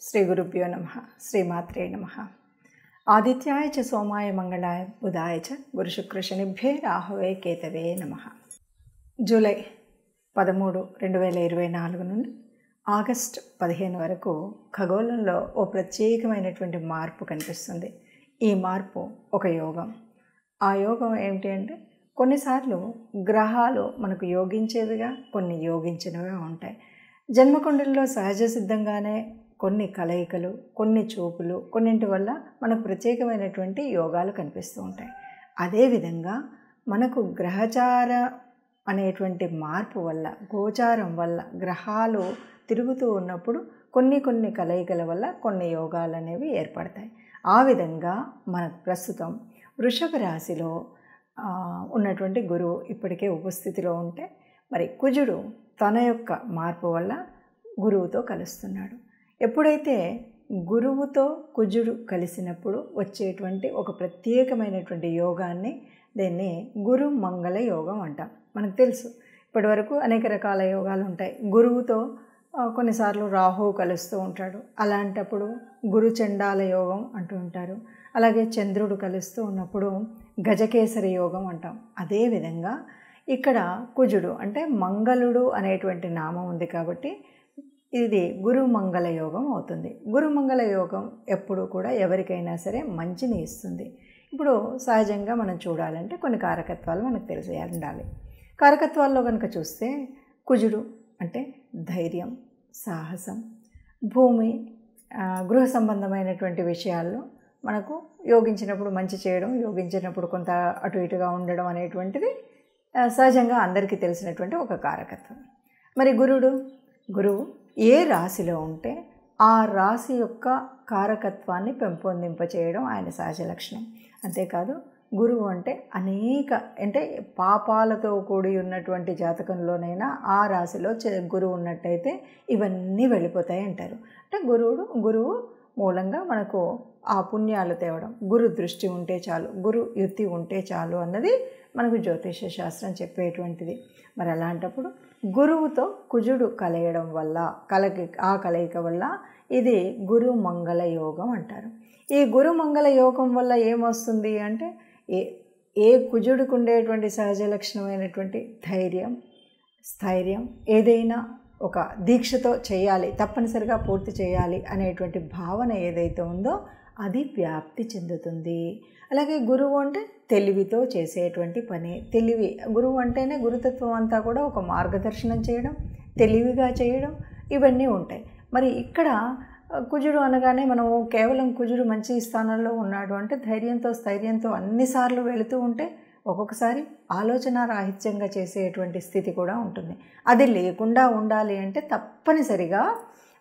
శ్రీ గురుభ్యో నమః. శ్రీమాత్రే నమః. ఆదిత్యాయ చ సోమాయ మంగళాయ బుధాయ చ గురుశుక్ర శనిభ్యే రాహవే కేతవే నమః. జూలై 13, 2024 నుండి ఆగస్టు 15 వరకు ఖగోళంలో ఓ ప్రత్యేకమైనటువంటి మార్పు కనిపిస్తుంది. ఈ మార్పు ఒక యోగం. ఆ యోగం ఏమిటి అంటే, కొన్నిసార్లు గ్రహాలు మనకు యోగించేవిగా, కొన్ని యోగించినవిగా ఉంటాయి. జన్మకుండలిలో సహజ సిద్ధంగానే కొన్ని కలయికలు, కొన్ని చూపులు, కొన్నింటి వల్ల మనకు ప్రత్యేకమైనటువంటి యోగాలు కనిపిస్తూ ఉంటాయి. అదేవిధంగా మనకు గ్రహచార అనేటువంటి మార్పు వల్ల, గోచారం వల్ల, గ్రహాలు తిరుగుతూ ఉన్నప్పుడు కొన్ని కలయికల వల్ల కొన్ని యోగాలు అనేవి ఏర్పడతాయి. ఆ విధంగా మనకు ప్రస్తుతం వృషభ రాశిలో ఉన్నటువంటి గురువు ఇప్పటికే ఉపస్థితిలో ఉంటే, మరి కుజుడు తన యొక్క మార్పు వల్ల గురువుతో కలుస్తున్నాడు. ఎప్పుడైతే గురువుతో కుజుడు కలిసినప్పుడు వచ్చేటువంటి ఒక ప్రత్యేకమైనటువంటి యోగాన్ని, దీన్ని గురు మంగళ యోగం అంటాం. మనకు తెలుసు, ఇప్పటి వరకు అనేక రకాల యోగాలు ఉంటాయి. గురువుతో కొన్నిసార్లు రాహువు కలుస్తూ ఉంటాడు, అలాంటప్పుడు గురు చండాల యోగం అంటూ ఉంటారు. అలాగే చంద్రుడు కలుస్తూ ఉన్నప్పుడు గజకేసరి యోగం అంటాం. అదేవిధంగా ఇక్కడ కుజుడు అంటే మంగళుడు అనేటువంటి నామం ఉంది కాబట్టి ఇది గురుమంగళ యోగం అవుతుంది. గురుమంగళ యోగం ఎప్పుడు కూడా ఎవరికైనా సరే మంచిని ఇస్తుంది. ఇప్పుడు సహజంగా మనం చూడాలంటే కొన్ని కారకత్వాలు మనకు తెలిసి ఉండాలి. కారకత్వాల్లో కనుక చూస్తే కుజుడు అంటే ధైర్యం, సాహసం, భూమి, గృహ సంబంధమైనటువంటి విషయాల్లో మనకు యోగించినప్పుడు మంచి చేయడం, యోగించినప్పుడు కొంత అటు ఇటుగా ఉండడం అనేటువంటిది సహజంగా అందరికీ తెలిసినటువంటి ఒక కారకత్వం. మరి గురువు ఏ రాశిలో ఉంటే ఆ రాశి యొక్క కారకత్వాన్ని పెంపొందింపచేయడం ఆయన సహజ లక్షణం. అంతేకాదు, గురువు అంటే అంటే పాపాలతో కూడి ఉన్నటువంటి జాతకంలోనైనా ఆ రాశిలో గురువు ఉన్నట్టయితే ఇవన్నీ వెళ్ళిపోతాయి అంటారు. అంటే గురువు మూలంగా మనకు ఆ పుణ్యాలు తేవడం, గురు దృష్టి ఉంటే చాలు, గురు యుతి ఉంటే చాలు అన్నది మనకు జ్యోతిష శాస్త్రం చెప్పేటువంటిది. మరి అలాంటప్పుడు గురువుతో కుజుడు కలయడం వల్ల, ఆ కలయిక వల్ల ఇది గురు మంగళ యోగం అంటారు. ఈ గురు మంగళ యోగం వల్ల ఏమొస్తుంది అంటే, ఏ కుజుడికి ఉండేటువంటి సహజ లక్షణమైనటువంటి ధైర్యం, స్థైర్యం, ఏదైనా ఒక దీక్షతో చేయాలి, తప్పనిసరిగా పూర్తి చేయాలి అనేటువంటి భావన ఏదైతే ఉందో అది వ్యాప్తి చెందుతుంది. అలాగే గురువు అంటే తెలివితో చేసేటువంటి పని. గురువు అంటేనే గురుతత్వం అంతా కూడా ఒక మార్గదర్శనం చేయడం, తెలివిగా చేయడం, ఇవన్నీ ఉంటాయి. మరి ఇక్కడ కుజుడు అనగానే మనము కేవలం కుజుడు మంచి స్థానంలో ఉన్నాడు అంటే ధైర్యంతో, స్థైర్యంతో అన్నిసార్లు వెళుతూ ఉంటే ఒక్కొక్కసారి ఆలోచన రాహిత్యంగా చేసేటువంటి స్థితి కూడా ఉంటుంది. అది లేకుండా ఉండాలి అంటే తప్పనిసరిగా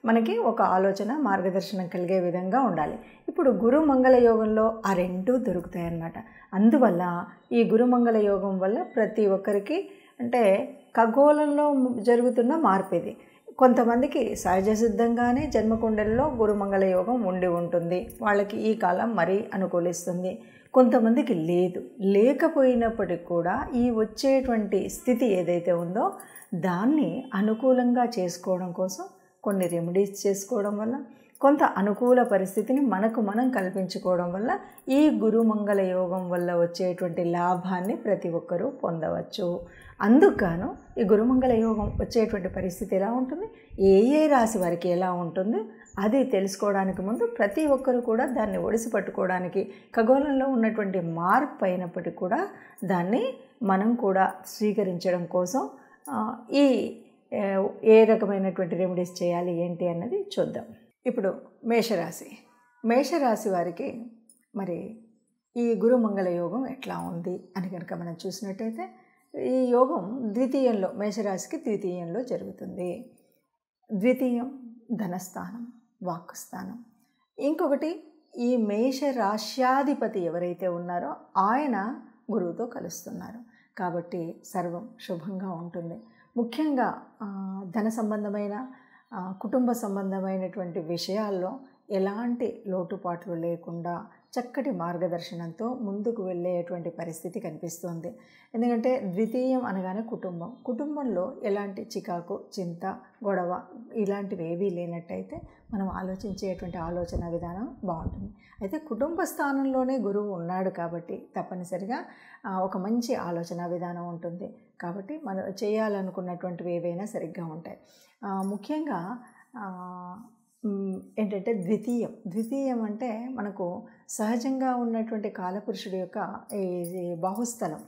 మనకి ఒక ఆలోచన, మార్గదర్శనం కలిగే విధంగా ఉండాలి. ఇప్పుడు గురు మంగళ యోగంలో ఆ రెండూ దొరుకుతాయి అన్నమాట. అందువల్ల ఈ గురుమంగళ యోగం వల్ల ప్రతి ఒక్కరికి అంటే ఖగోళంలో జరుగుతున్న మార్పు ఇది. కొంతమందికి సహజ సిద్ధంగానే జన్మకుండలిలో గురుమంగళ యోగం ఉండి ఉంటుంది, వాళ్ళకి ఈ కాలం మరీ అనుకూలిస్తుంది. కొంతమందికి లేకపోయినప్పటికీ కూడా ఈ వచ్చేటువంటి స్థితి ఏదైతే ఉందో దాన్ని అనుకూలంగా చేసుకోవడం కోసం కొన్ని రెమెడీస్ చేసుకోవడం వల్ల, కొంత అనుకూల పరిస్థితిని మనం కల్పించుకోవడం వల్ల ఈ గురుమంగళ యోగం వల్ల వచ్చేటువంటి లాభాన్ని ప్రతి ఒక్కరూ పొందవచ్చు. అందుకు ఈ గురుమంగళ యోగం వచ్చేటువంటి పరిస్థితి ఎలా ఉంటుంది, ఏ రాశి వారికి ఎలా ఉంటుంది అది తెలుసుకోవడానికి ముందు ప్రతి ఒక్కరు కూడా దాన్ని ఒడిసి పట్టుకోవడానికి, ఖగోళంలో ఉన్నటువంటి మార్పు అయినప్పటికీ కూడా దాన్ని మనం కూడా స్వీకరించడం కోసం ఏ రకమైనటువంటి రెమెడీస్ చేయాలి ఏంటి అన్నది చూద్దాం. ఇప్పుడు మేషరాశి వారికి మరి ఈ గురుమంగళ యోగం ఎట్లా ఉంది అని కనుక మనం చూసినట్టయితే, ఈ యోగం మేషరాశికి ద్వితీయంలో జరుగుతుంది. ద్వితీయం ధనస్థానం, వాక్స్థానం. ఇంకొకటి, ఈ మేషరాశ్యాధిపతి ఎవరైతే ఉన్నారో ఆయన గురువుతో కలుస్తున్నారు కాబట్టి సర్వం శుభంగా ఉంటుంది. ముఖ్యంగా ధన సంబంధమైన, కుటుంబ సంబంధమైనటువంటి విషయాల్లో ఎలాంటి లోటుపాట్లు లేకుండా చక్కటి మార్గదర్శనంతో ముందుకు వెళ్ళేటువంటి పరిస్థితి కనిపిస్తుంది. ఎందుకంటే ద్వితీయం అనగానే కుటుంబంలో ఎలాంటి చికాకు, చింత, గొడవ ఇలాంటివి ఏవీ లేనట్టయితే మనం ఆలోచించేటువంటి ఆలోచన విధానం బాగుంటుంది. అయితే కుటుంబ స్థానంలోనే గురువు ఉన్నాడు కాబట్టి తప్పనిసరిగా ఒక మంచి ఆలోచన విధానం ఉంటుంది. కాబట్టి మనం చేయాలనుకున్నటువంటివి ఏవైనా సరిగ్గా ఉంటాయి. ముఖ్యంగా ఏంటంటే ద్వితీయం అంటే మనకు సహజంగా ఉన్నటువంటి కాలపురుషుడి యొక్క ఈ బాహుస్థలం.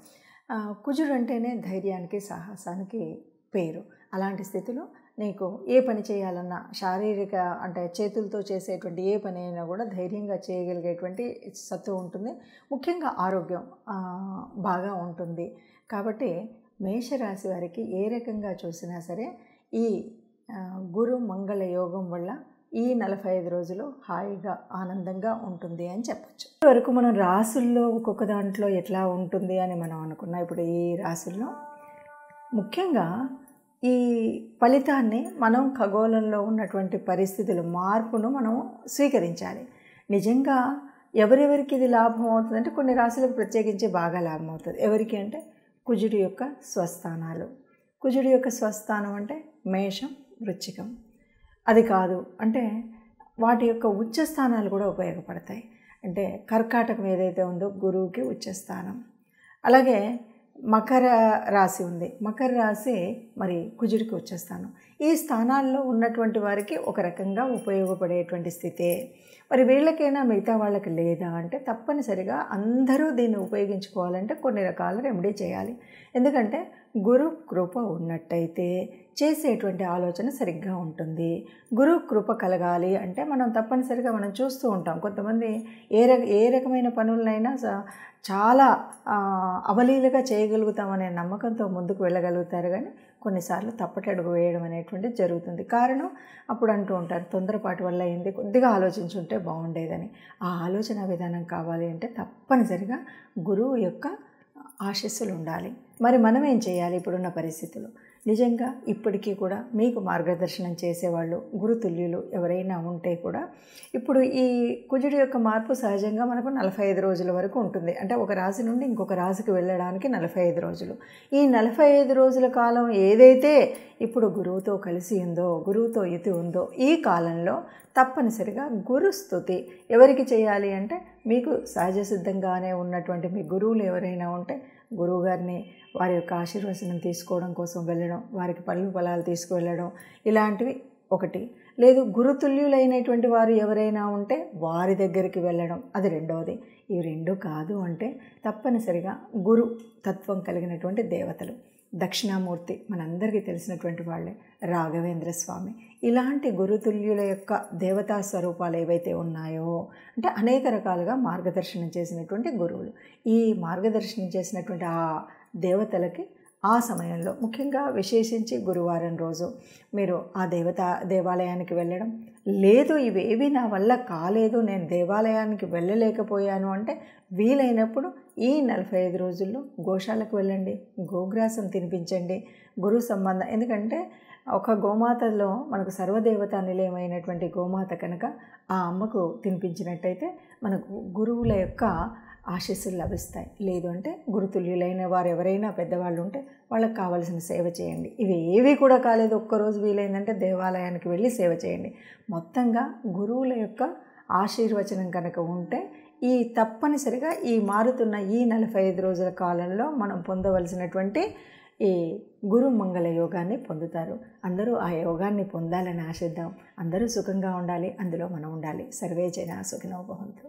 కుజుడు అంటేనే ధైర్యానికి, సాహసానికి పేరు. అలాంటి స్థితిలో నీకు ఏ పని చేయాలన్నా శారీరక అంటే చేతులతో చేసేటువంటి ఏ పని అయినా కూడా ధైర్యంగా చేయగలిగేటువంటి సత్తు ఉంటుంది. ముఖ్యంగా ఆరోగ్యం బాగా ఉంటుంది. కాబట్టి మేషరాశి వారికి ఏ రకంగా చూసినా సరే ఈ గురు మంగళ యోగం వల్ల ఈ 45 రోజులు హాయిగా ఆనందంగా ఉంటుంది అని చెప్పచ్చు. ఇప్పటివరకు మనం రాసుల్లో ఒక్కొక్క దాంట్లో ఎట్లా ఉంటుంది అని మనం అనుకున్నాం. ఇప్పుడు ఈ రాసుల్లో ముఖ్యంగా ఈ ఫలితాన్ని మనం ఖగోళంలో ఉన్నటువంటి పరిస్థితుల మార్పును మనం స్వీకరించాలి. నిజంగా ఎవరెవరికి ఇది లాభం అవుతుందంటే కొన్ని రాశులకు ప్రత్యేకించి బాగా లాభం అవుతుంది. ఎవరికి అంటే కుజుడి యొక్క స్వస్థానాలు. కుజుడి యొక్క స్వస్థానం అంటే మేషం, వృశ్చికం. అది కాదు అంటే వాటి యొక్క ఉచ్చస్థానాలు కూడా ఉపయోగపడతాయి. అంటే కర్కాటకం ఏదైతే ఉందో గురువుకి ఉచ్చస్థానం. అలాగే మకర రాశి ఉంది. మకర రాశి మరి కుజుడికి ఉచ్చస్థానం. ఈ స్థానాల్లో ఉన్నటువంటి వారికి ఒక రకంగా ఉపయోగపడేటువంటి స్థితే. మరి వీళ్ళకైనా మిగతా వాళ్ళకి లేదా అంటే తప్పనిసరిగా అందరూ దీన్ని ఉపయోగించుకోవాలంటే కొన్ని రకాల రెమెడీ చేయాలి. ఎందుకంటే గురు కృప ఉన్నట్టయితే చేసేటువంటి ఆలోచన సరిగ్గా ఉంటుంది. గురు కృప కలగాలి అంటే మనం తప్పనిసరిగా మనం చూస్తూ ఉంటాం. కొంతమంది ఏ రకమైన పనులైనా చాలా అవలీలగా చేయగలుగుతామనే నమ్మకంతో ముందుకు వెళ్ళగలుగుతారు. కానీ కొన్నిసార్లు తప్పటడుగు వేయడం అనేటువంటిది జరుగుతుంది. కారణం అప్పుడు అంటూ ఉంటారు తొందరపాటు వల్ల అయింది, కొద్దిగా ఆలోచించుంటే బాగుండేదని. ఆ ఆలోచన విధానం కావాలి అంటే తప్పనిసరిగా గురువు యొక్క ఆశీస్సులు ఉండాలి. మరి మనం ఏం చేయాలి ఇప్పుడున్న పరిస్థితుల్లో? నిజంగా ఇప్పటికీ కూడా మీకు మార్గదర్శనం చేసేవాళ్ళు గురుతుల్యులు ఎవరైనా ఉంటే కూడా ఇప్పుడు ఈ కుజుడి యొక్క మార్పు సహజంగా మనకు 45 రోజుల వరకు ఉంటుంది. అంటే ఒక రాశి నుండి ఇంకొక రాశికి వెళ్ళడానికి 45 రోజులు. ఈ 45 రోజుల కాలం ఏదైతే ఇప్పుడు గురువుతో కలిసి ఉందో, గురువుతో యుతి ఉందో, ఈ కాలంలో తప్పనిసరిగా గురుస్తుతి ఎవరికి చేయాలి అంటే మీకు సహజ సిద్ధంగానే ఉన్నటువంటి మీ గురువులు ఎవరైనా ఉంటే గురువుగారిని వారి యొక్క ఆశీర్వచనం తీసుకోవడం కోసం వెళ్ళడం, వారికి పళ్ళు పొలాలు తీసుకువెళ్ళడం ఇలాంటివి ఒకటి. లేదు గురుతుల్యులైనటువంటి వారు ఎవరైనా ఉంటే వారి దగ్గరికి వెళ్ళడం, అది రెండవది. ఇవి రెండు కాదు అంటే తప్పనిసరిగా గురు తత్వం కలిగినటువంటి దేవతలు, దక్షిణామూర్తి మనందరికీ తెలిసినటువంటి వాళ్ళే, రాఘవేంద్ర స్వామి, ఇలాంటి గురుతుల్యుల యొక్క దేవతా స్వరూపాలు ఏవైతే ఉన్నాయో అంటే అనేక రకాలుగా మార్గదర్శనం చేసినటువంటి గురువులు, ఈ మార్గదర్శనం చేసినటువంటి ఆ దేవతలకి ఆ సమయంలో ముఖ్యంగా విశేషించి గురువారం రోజు మీరు ఆ దేవాలయానికి వెళ్ళడం. లేదు ఇవేవి నా వల్ల కాలేదు, నేను దేవాలయానికి వెళ్ళలేకపోయాను అంటే వీలైనప్పుడు ఈ 45 రోజుల్లో గోశాలకు వెళ్ళండి, గోగ్రాసం తినిపించండి. గురు సంబంధం, ఎందుకంటే ఒక గోమాతలో మనకు సర్వదేవతా నిలయమైనటువంటి గోమాత కనుక ఆ అమ్మకు తినిపించినట్టయితే మనకు గురువుల యొక్క ఆశీస్సులు లభిస్తాయి. లేదు అంటే గురుతుల్యులైన వారు ఎవరైనా పెద్దవాళ్ళు ఉంటే వాళ్ళకి కావాల్సిన సేవ చేయండి. ఇవి ఏవి కూడా కాలేదు, ఒక్కరోజు వీలైందంటే దేవాలయానికి వెళ్ళి సేవ చేయండి. మొత్తంగా గురువుల యొక్క ఆశీర్వచనం కనుక ఉంటే ఈ తప్పనిసరిగా ఈ మారుతున్న ఈ 45 రోజుల కాలంలో మనం పొందవలసినటువంటి ఈ గురు మంగళ యోగాన్ని పొందుతారు. అందరూ ఆ యోగాన్ని పొందాలని ఆశిద్దాం. అందరూ సుఖంగా ఉండాలి, అందులో మనం ఉండాలి. సర్వే జనా సుఖినో భవంతు.